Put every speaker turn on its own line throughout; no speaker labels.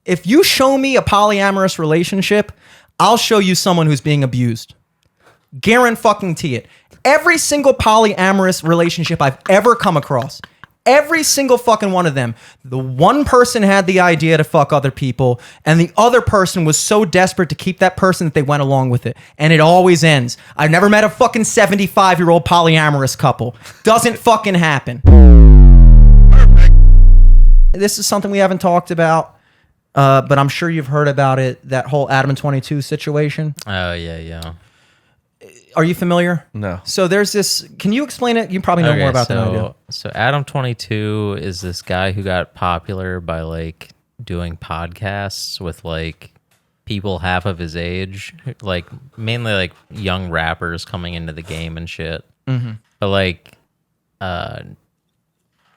If you show me a polyamorous relationship, I'll show you someone who's being abused. Guarantee it. Every single polyamorous relationship I've ever come across, every single fucking one of them, the one person had the idea to fuck other people, and the other person was so desperate to keep that person that they went along with it. And it always ends. I've never met a fucking 75-year-old polyamorous couple. Doesn't fucking happen. This is something we haven't talked about. But I'm sure you've heard about it, that whole Adam22 situation.
Oh, yeah.
Are you familiar?
No.
So there's this, can you explain it? You probably know more about than I do.
So Adam22 is this guy who got popular by like doing podcasts with like people half of his age, like mainly like young rappers coming into the game and shit. Mm-hmm. But like,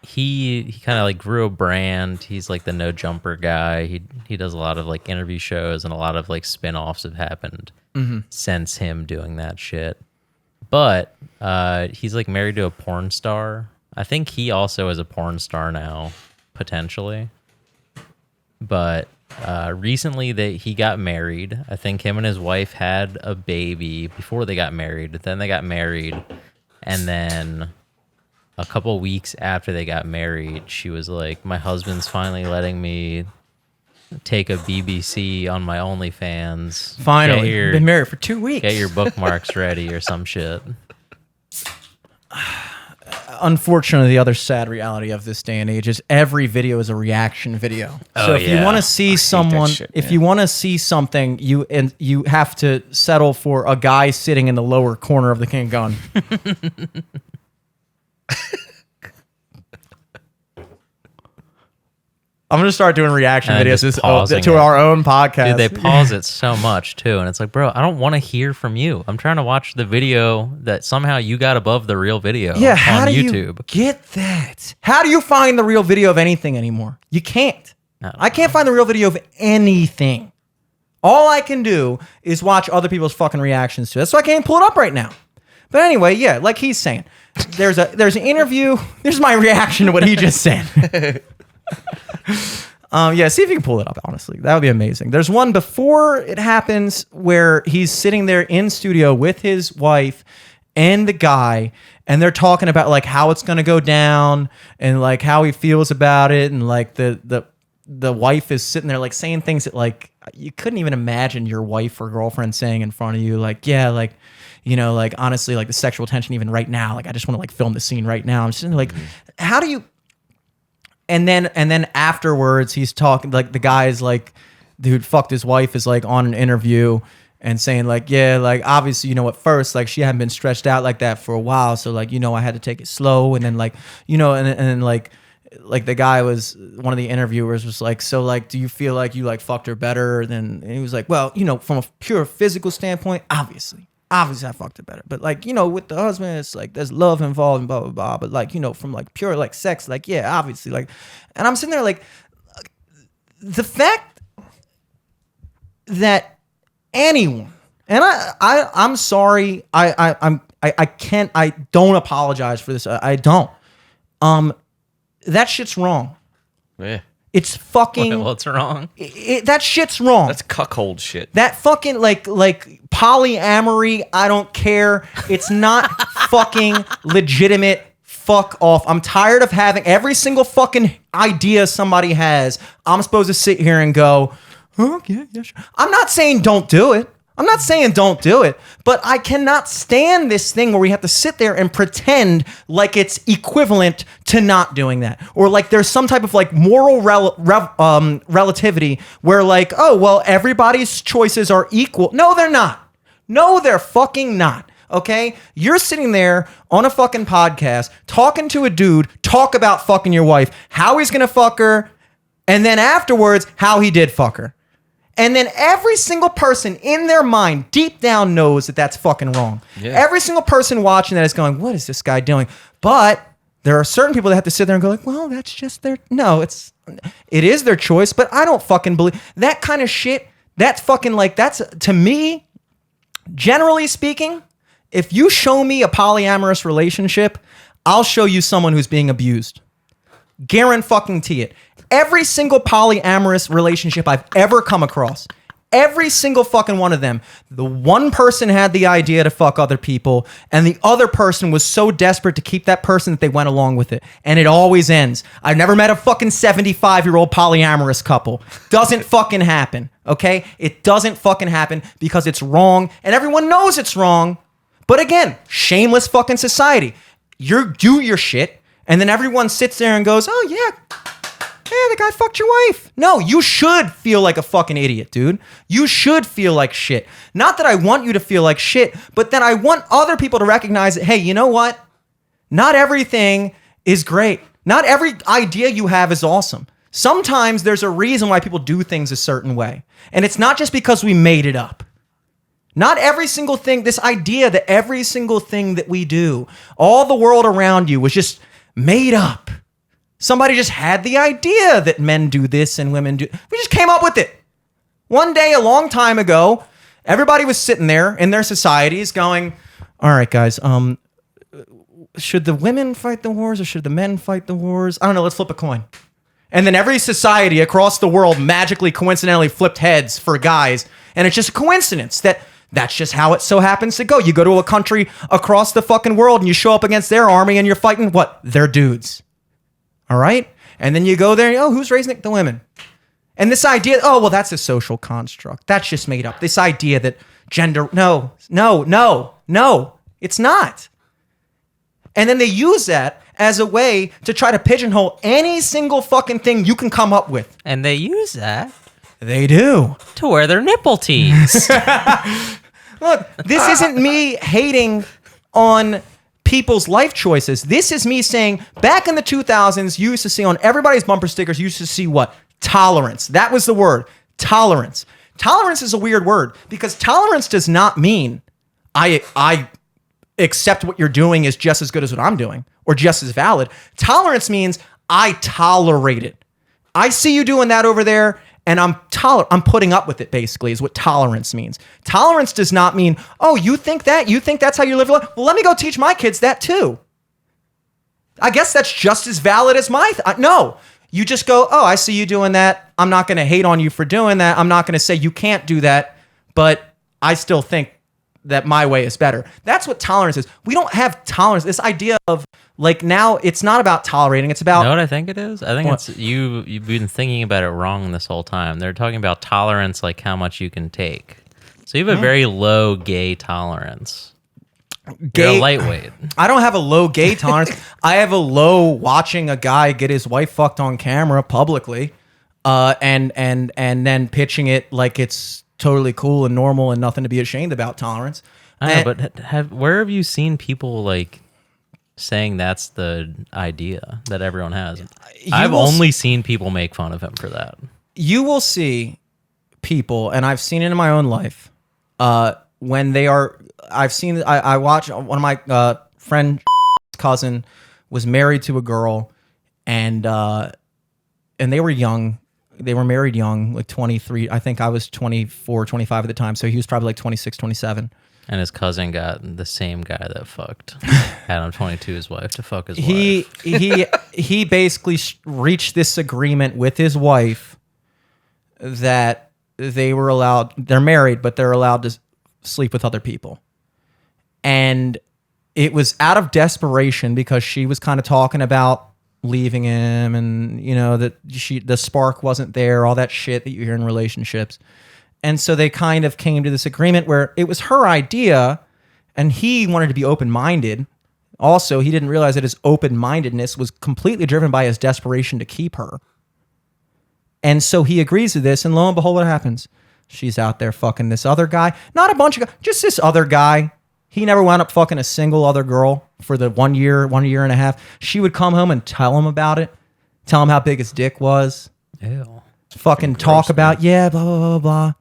he kind of like grew a brand. He's like the no jumper guy. He does a lot of like interview shows, and a lot of like spin-offs have happened since him doing that shit. But he's like married to a porn star. I think he also is a porn star now, potentially. But recently he got married. I think him and his wife had a baby before they got married. Then they got married, and then a couple weeks after they got married, she was like, my husband's finally letting me take a BBC on my OnlyFans.
Finally. Been married for 2 weeks.
Get your bookmarks ready or some shit.
Unfortunately, the other sad reality of this day and age is every video is a reaction video. So if you want to see someone, you want to see something, you have to settle for a guy sitting in the lower corner of the king gun. I'm going to start doing reaction videos to our own podcast.
Dude, they pause it so much, too. And it's like, bro, I don't want to hear from you. I'm trying to watch the video that somehow you got above the real video on YouTube. You
get that? How do you find the real video of anything anymore? You can't. I can't find the real video of anything. All I can do is watch other people's fucking reactions to it. So I can't pull it up right now. But anyway, yeah, like he's saying, there's an interview. There's my reaction to what he just said. See if you can pull it up, honestly. That would be amazing. There's one before it happens where he's sitting there in studio with his wife and the guy, and they're talking about like how it's going to go down and like how he feels about it, and like the wife is sitting there like saying things that like you couldn't even imagine your wife or girlfriend saying in front of you, like, yeah, like, you know, like honestly, like the sexual tension even right now, like I just want to like film the scene right now. I'm just like, how do you? And then afterwards, he's talking like the guy's like, dude, fucked his wife is like on an interview and saying like, yeah, like obviously, you know, at first like she hadn't been stretched out like that for a while, so like, you know, I had to take it slow, and then like, you know, and then like the guy was, one of the interviewers was like, so like, do you feel like you like fucked her better? And he was like, well, you know, from a pure physical standpoint, obviously I fucked it better. But like, you know, with the husband, it's like there's love involved and blah, blah, blah. But like, you know, from like pure like sex, like, yeah, obviously. Like, and I'm sitting there like, the fact that anyone, and I'm sorry, I don't apologize for this. I don't. That shit's wrong.
Yeah.
It's fucking...
What's wrong?
That shit's wrong.
That's cuckold shit.
That fucking, like polyamory, I don't care. It's not fucking legitimate. Fuck off. I'm tired of having every single fucking idea somebody has. I'm supposed to sit here and go, oh, yeah, sure. I'm not saying don't do it. But I cannot stand this thing where we have to sit there and pretend like it's equivalent to not doing that. Or like there's some type of like moral relativity where like, oh, well, everybody's choices are equal. No, they're not. No, they're fucking not. Okay? You're sitting there on a fucking podcast talking to a dude, talk about fucking your wife, how he's gonna fuck her, and then afterwards, how he did fuck her. And then every single person in their mind deep down knows that that's fucking wrong. Yeah. Every single person watching that is going, what is this guy doing? But there are certain people that have to sit there and go like, well, that's just their... No, it is their choice, but I don't fucking believe... That kind of shit, that's fucking like... That's, to me, generally speaking, if you show me a polyamorous relationship, I'll show you someone who's being abused. Guarantee it. Every single polyamorous relationship I've ever come across, every single fucking one of them, the one person had the idea to fuck other people, and the other person was so desperate to keep that person that they went along with it. And it always ends. I've never met a fucking 75-year-old polyamorous couple. Doesn't fucking happen, okay? It doesn't fucking happen because it's wrong, and everyone knows it's wrong. But again, shameless fucking society. You do your shit, and then everyone sits there and goes, oh yeah, the guy fucked your wife. No, you should feel like a fucking idiot, dude. You should feel like shit. Not that I want you to feel like shit, but that I want other people to recognize that, hey, you know what? Not everything is great. Not every idea you have is awesome. Sometimes there's a reason why people do things a certain way. And it's not just because we made it up. Not every single thing, this idea that every single thing that we do, all the world around you was just made up. Somebody just had the idea that men do this and women do. We just came up with it. One day, a long time ago, everybody was sitting there in their societies going, all right, guys, should the women fight the wars or should the men fight the wars? I don't know, let's flip a coin. And then every society across the world magically, coincidentally flipped heads for guys. And it's just a coincidence that's just how it so happens to go. You go to a country across the fucking world and you show up against their army and you're fighting what? Their dudes. All right? And then you go there and, who's raising it? The women. And this idea, well, that's a social construct. That's just made up. This idea that gender, no, it's not. And then they use that as a way to try to pigeonhole any single fucking thing you can come up with.
And they use that.
They do.
To wear their nipple tees.
Look, this isn't me hating on people's life choices. This is me saying, back in the 2000s, you used to see on everybody's bumper stickers, you used to see what? Tolerance. That was the word. Tolerance. Tolerance is a weird word because tolerance does not mean I accept what you're doing is just as good as what I'm doing or just as valid. Tolerance means I tolerate it. I see you doing that over there and I'm putting up with it, basically, is what tolerance means. Tolerance does not mean, you think that? You think that's how you live your life? Well, let me go teach my kids that too. I guess that's just as valid as my... No. You just go, I see you doing that. I'm not going to hate on you for doing that. I'm not going to say you can't do that, but I still think that my way is better. That's what tolerance is. We don't have tolerance. This idea of, like, now it's not about tolerating. It's about...
You know what I think it is? I think it's you've been thinking about it wrong this whole time. They're talking about tolerance, like how much you can take. So you have a very low gay tolerance. You're a lightweight.
I don't have a low gay tolerance. I have a low watching a guy get his wife fucked on camera publicly, and then pitching it like it's totally cool and normal and nothing to be ashamed about tolerance.
I know, but where have you seen people like saying that's the idea that everyone has? I've only seen people make fun of him for that. You will see people, and I've seen it in my own life, when they are... I watched one of my friend's cousin was married to a girl, and they were young. They were married young, like 23. I think I was 24, 25 at the time, so he was probably like 26, 27. And his cousin got the same guy that fucked Adam22's wife to fuck his wife.
He basically reached this agreement with his wife that they're married, but they're allowed to sleep with other people. And it was out of desperation because she was kind of talking about leaving him and, that the spark wasn't there, all that shit that you hear in relationships. And so they kind of came to this agreement where it was her idea and he wanted to be open-minded. Also, he didn't realize that his open-mindedness was completely driven by his desperation to keep her. And so he agrees to this, and lo and behold, what happens? She's out there fucking this other guy. Not a bunch of guys, just this other guy. He never wound up fucking a single other girl for the 1 year and a half. She would come home and tell him about it. Tell him how big his dick was.
Ew.
Fucking talk about, blah, blah, blah, blah.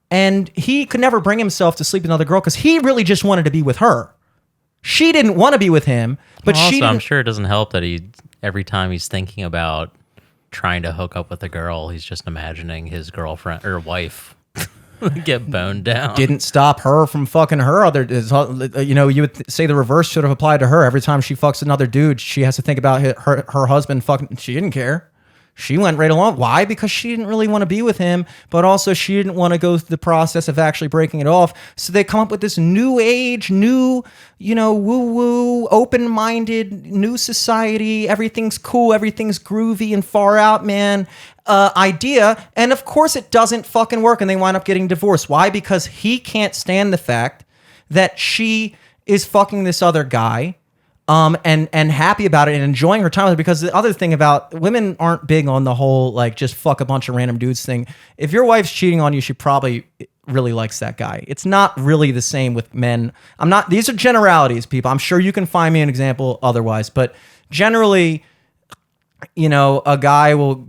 And he could never bring himself to sleep with another girl because he really just wanted to be with her. She didn't want to be with him, but
I'm sure it doesn't help that every time he's thinking about trying to hook up with a girl, he's just imagining his girlfriend or wife get boned down.
Didn't stop her from fucking her other... you would say the reverse should have applied to her. Every time she fucks another dude, she has to think about her husband fucking... She didn't care. She went right along. Why? Because she didn't really want to be with him, but also she didn't want to go through the process of actually breaking it off. So they come up with this new age, new, woo-woo, open-minded, new society. Everything's cool. Everything's groovy and far out, man. Idea. And of course it doesn't fucking work and they wind up getting divorced. Why? Because he can't stand the fact that she is fucking this other guy. And happy about it and enjoying her time with it, because the other thing about women aren't big on the whole like just fuck a bunch of random dudes thing. If your wife's cheating on you, she probably really likes that guy. It's not really the same with men. These are generalities, people. I'm sure you can find me an example otherwise, but generally, a guy will,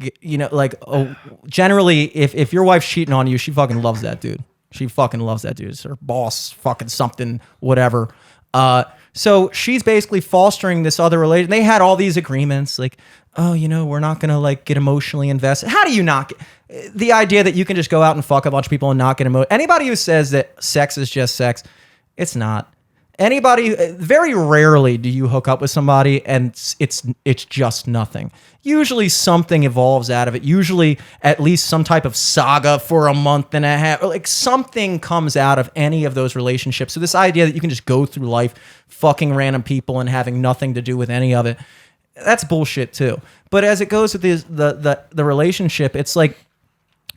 generally if your wife's cheating on you, she fucking loves that dude. She fucking loves that dude. It's her boss, fucking something, whatever. So she's basically fostering this other relation. They had all these agreements like, we're not going to like get emotionally invested. How do you not get the idea that you can just go out and fuck a bunch of people and not get emotional? Anybody who says that sex is just sex, it's not. Very rarely do you hook up with somebody and it's just nothing. Usually something evolves out of it. Usually at least some type of saga for a month and a half. Or like something comes out of any of those relationships. So this idea that you can just go through life fucking random people and having nothing to do with any of it, that's bullshit too. But as it goes with the relationship, it's like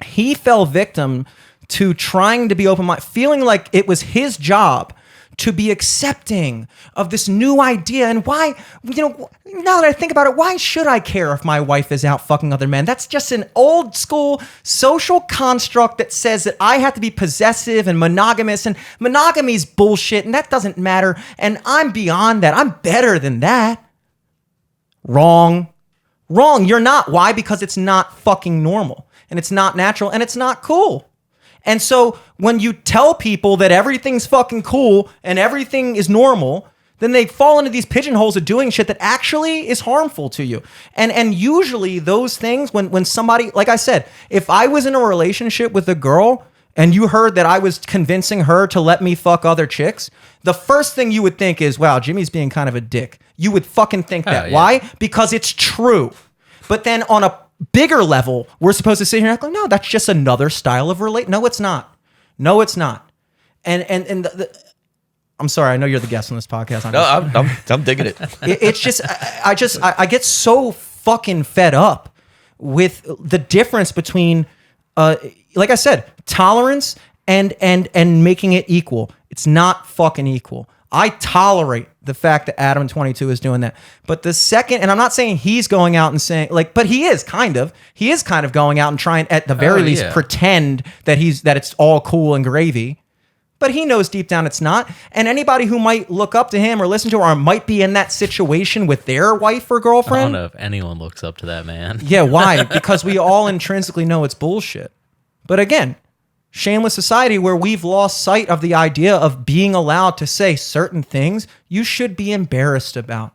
he fell victim to trying to be open-minded, feeling like it was his job to be accepting of this new idea. And why, now that I think about it, why should I care if my wife is out fucking other men? That's just an old school social construct that says that I have to be possessive and monogamous, and monogamy's bullshit, and that doesn't matter. And I'm beyond that. I'm better than that. Wrong. You're not. Why? Because it's not fucking normal, and it's not natural, and it's not cool. And so when you tell people that everything's fucking cool and everything is normal, then they fall into these pigeonholes of doing shit that actually is harmful to you. And usually those things, when somebody, like I said, if I was in a relationship with a girl and you heard that I was convincing her to let me fuck other chicks, the first thing you would think is, wow, Jimmy's being kind of a dick. You would fucking think that. Yeah. Why? Because it's true. But then on a bigger level, we're supposed to sit here and go, no, that's just another style of relate. No, it's not. And I'm sorry, I know you're the guest on this podcast.
I'm digging it.
It's just, I get so fucking fed up with the difference between, like I said, tolerance and making it equal. It's not fucking equal. I tolerate the fact that Adam22 is doing that. But the second, and I'm not saying he's going out and saying but he is kind of going out and trying at the very least pretend that it's all cool and gravy. But he knows deep down it's not. And anybody who might look up to him or listen to him or might be in that situation with their wife or girlfriend.
I don't know if anyone looks up to that man.
Yeah, why? Because we all intrinsically know it's bullshit. But again, shameless society where we've lost sight of the idea of being allowed to say certain things you should be embarrassed about.